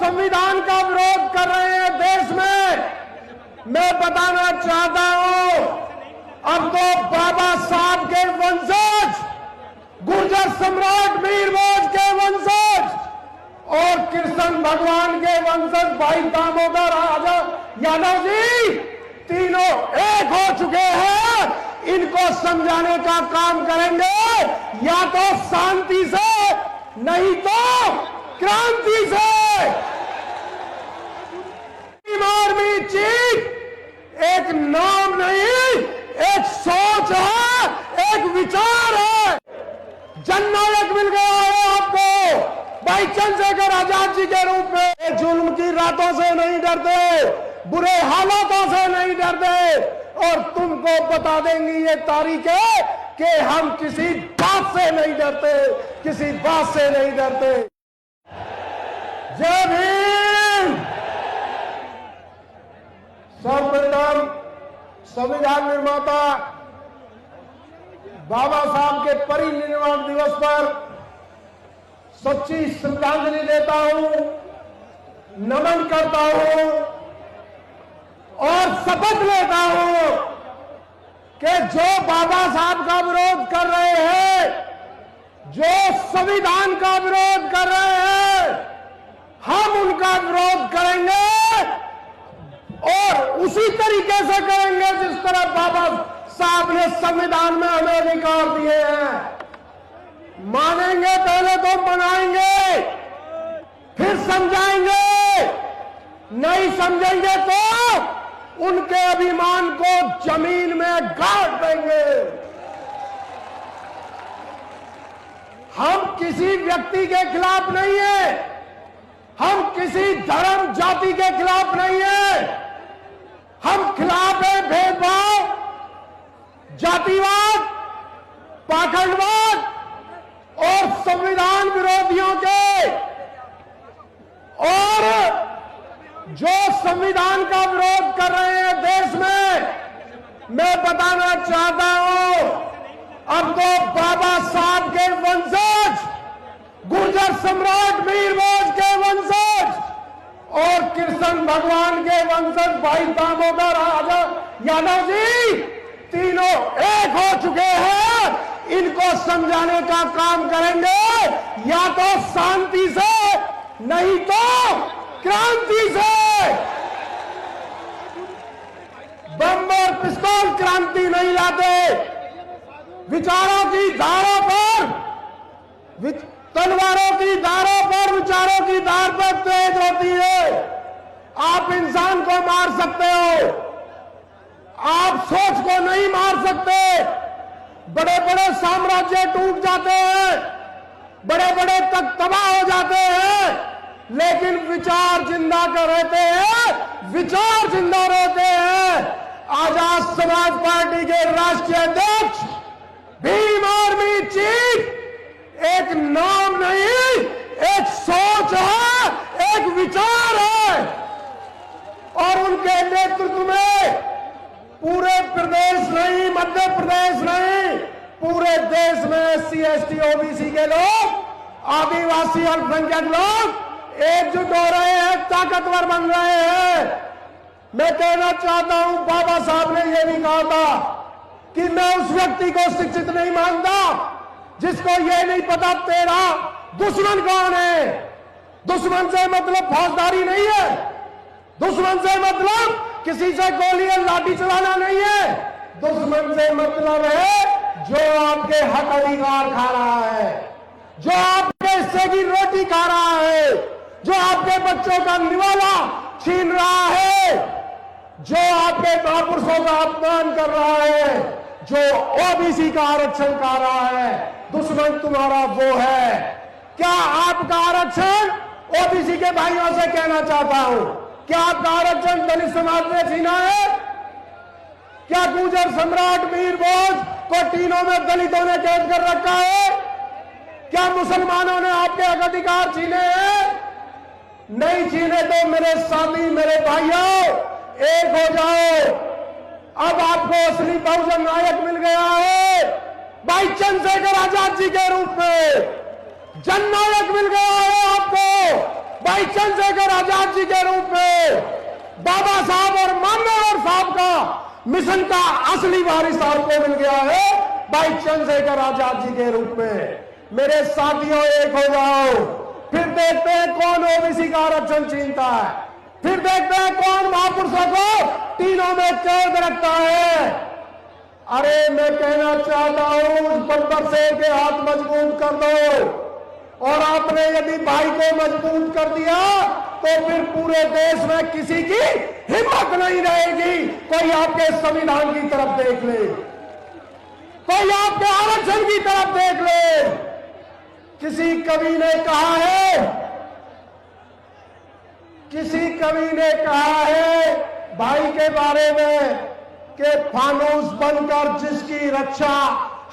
संविधान का विरोध कर रहे हैं देश में, मैं बताना चाहता हूं, अब तो बाबा साहब के वंशज, गुर्जर सम्राट मीर मौज के वंशज और कृष्ण भगवान के वंशज भाई दामोदर यादव जी तीनों एक हो चुके हैं। इनको समझाने का काम करेंगे, या तो शांति से, नहीं तो क्रांति से। आर्मी चीफ एक नाम नहीं, एक सोच है, एक विचार है। जननायक मिल गया है आपको भाई चंद्रशेखर आजाद जी के रूप में। जुल्म की रातों से नहीं डरते, बुरे हालातों से नहीं डरते, और तुमको बता देंगी ये तारीखें कि हम किसी बात से नहीं डरते, किसी बात से नहीं डरते। जय भीम। सर्वप्रथम संविधान निर्माता बाबा साहब के परिनिर्वाण दिवस पर सच्ची श्रद्धांजलि देता हूं, नमन करता हूं और शपथ लेता हूं कि जो बाबा साहब का विरोध कर रहे हैं, जो संविधान का विरोध कर रहे हैं, हम उनका विरोध करेंगे और उसी तरीके से करेंगे जिस तरह बाबा साहब ने संविधान में हमें अधिकार दिए हैं। मानेंगे पहले तो मनाएंगे, फिर समझाएंगे, नहीं समझेंगे तो उनके अभिमान को जमीन में गाड़ देंगे। हम किसी व्यक्ति के खिलाफ नहीं है, हम किसी धर्म जाति के खिलाफ नहीं है, हम खिलाफ है भेदभाव, जातिवाद, पाखंडवाद और संविधान विरोधियों के। और जो संविधान का विरोध कर रहे हैं देश में, मैं बताना चाहता हूं, अब तो बाबा साहब के वंशज, गुर्जर सम्राट मीर मौज के वंशज और कृष्ण भगवान के वंशज भाई दामोदर यादव जी तीनों एक हो चुके हैं। इनको समझाने का काम करेंगे, या तो शांति से, नहीं तो क्रांति से। बम और पिस्तौल क्रांति नहीं लाते। विचारों की धारों पर, तलवारों की धारों पर, विचारों की धार पर तेज होती है। आप इंसान को मार सकते हो, आप सोच को नहीं मार सकते। बड़े बड़े साम्राज्य टूट जाते हैं, बड़े बड़े तक तबाह हो जाते हैं, लेकिन विचार जिंदा कर रहते हैं, विचार जिंदा रहते हैं। आजाद समाज पार्टी के राष्ट्रीय अध्यक्ष भीम आर्मी चीफ एक नाम नहीं, एक सोच है, एक विचार है, और उनके नेतृत्व में पूरे प्रदेश नहीं, मध्य प्रदेश नहीं, पूरे देश में SC ST OBC के लोग, आदिवासी अल्पसंख्यक लोग एकजुट हो रहे हैं, ताकतवर बन रहे हैं। मैं कहना चाहता हूं, बाबा साहब ने यह भी कहा था कि मैं उस व्यक्ति को शिक्षित नहीं मानता जिसको यह नहीं पता तेरा दुश्मन कौन है। दुश्मन से मतलब फौजदारी नहीं है, दुश्मन से मतलब किसी से गोली और लाठी चलाना नहीं है। दुश्मन से मतलब है जो आपके हक अधिकार खा रहा है, जो आपके हिस्से की रोटी खा रहा है, जो आपके बच्चों का निवाला छीन रहा है, जो आपके महापुरुषों का अपमान कर रहा है, जो OBC का आरक्षण खा रहा है। दुश्मन तुम्हारा वो है। क्या आपका आरक्षण, OBC के भाइयों से कहना चाहता हूं, क्या आपका आरक्षण दलित समाज ने छीना है? क्या गुर्जर सम्राट मीर मौज को तीनों में दलितों ने कैद कर रखा है? क्या मुसलमानों ने आपके हक अधिकार छीने हैं? नहीं छीने। तो मेरे साथी, मेरे भाइयों, एक हो जाओ। अब आपको असली बहुजन नायक मिल गया है भाई चंद्रशेखर आजाद जी के रूप में। जननायक मिल गया है आपको भाई चंद्रशेखर आजाद जी के रूप में बाबा साहब और मान्यवर साहब का मिशन का असली वारिस आपको मिल गया है भाई चंद्रशेखर आजाद जी के रूप में। मेरे साथियों, एक हो जाओ, फिर देखते हैं कौन ओबीसी का आरक्षण छीनता है, फिर देखते हैं कौन महापुरुषों को तीनों में कैद रखता है। अरे मैं कहना चाहता हूं, उस बब्बर शेर के हाथ मजबूत कर दो, और आपने यदि भाई को मजबूत कर दिया तो फिर पूरे देश में किसी की हिम्मत नहीं रहेगी कोई आपके संविधान की तरफ देख ले, कोई आपके आरक्षण की तरफ देख ले। किसी कवि ने कहा है, किसी कवि ने कहा है भाई के बारे में कि फानूस बनकर जिसकी रक्षा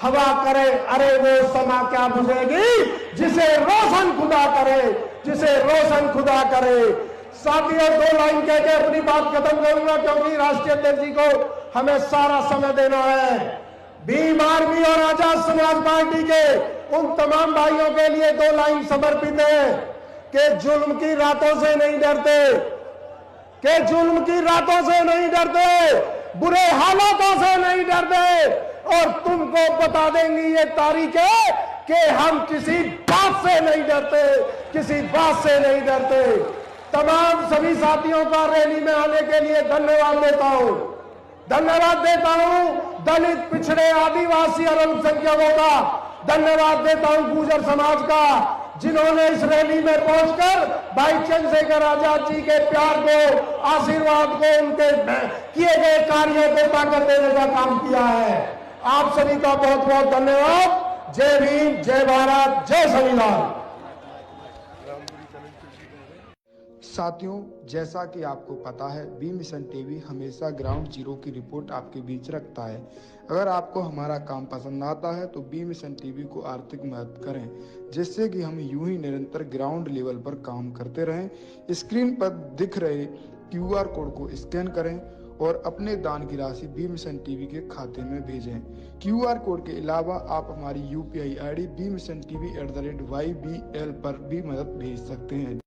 हवा करे, अरे वो समा क्या बुझेगी जिसे रोशन खुदा करे, जिसे रोशन खुदा करे। साथियों, दो लाइन कह के अपनी बात खत्म करूंगा क्योंकि राष्ट्रीय अध्यक्ष जी को हमें सारा समय देना है। भीम आर्मी और आजाद समाज पार्टी के उन तमाम भाइयों के लिए दो लाइन समर्पित है कि जुल्म की रातों से नहीं डरते, कि जुल्म की रातों से नहीं डरते, बुरे हालातों से नहीं डरते, और तुमको बता देंगी ये तारीखें कि हम किसी बात से नहीं डरते, किसी बात से नहीं डरते। तमाम सभी साथियों का रैली में आने के लिए धन्यवाद देता हूं, धन्यवाद देता हूं दलित, पिछड़े, आदिवासी और अल्पसंख्यकों का, धन्यवाद देता हूं गुर्जर समाज का, जिन्होंने इस रैली में पहुंचकर भाई चंद्रशेखर आजाद जी के प्यार को, आशीर्वाद को, उनके किए गए कार्यों को ताकत देने का काम किया है। आप सभी का बहुत बहुत धन्यवाद। जय भीम, जय भारत, जय संविधान। साथियों, जैसा कि आपको पता है, बी मिशन टीवी हमेशा ग्राउंड जीरो की रिपोर्ट आपके बीच रखता है। अगर आपको हमारा काम पसंद आता है तो बी मिशन टीवी को आर्थिक मदद करें, जिससे कि हम यूं ही निरंतर ग्राउंड लेवल पर काम करते रहें। स्क्रीन पर दिख रहे QR कोड को स्कैन करें और अपने दान की राशि बी मिशन टीवी के खाते में भेजें। QR कोड के अलावा आप हमारी UPI ID BMissionTV@YBL पर भी मदद भेज सकते हैं।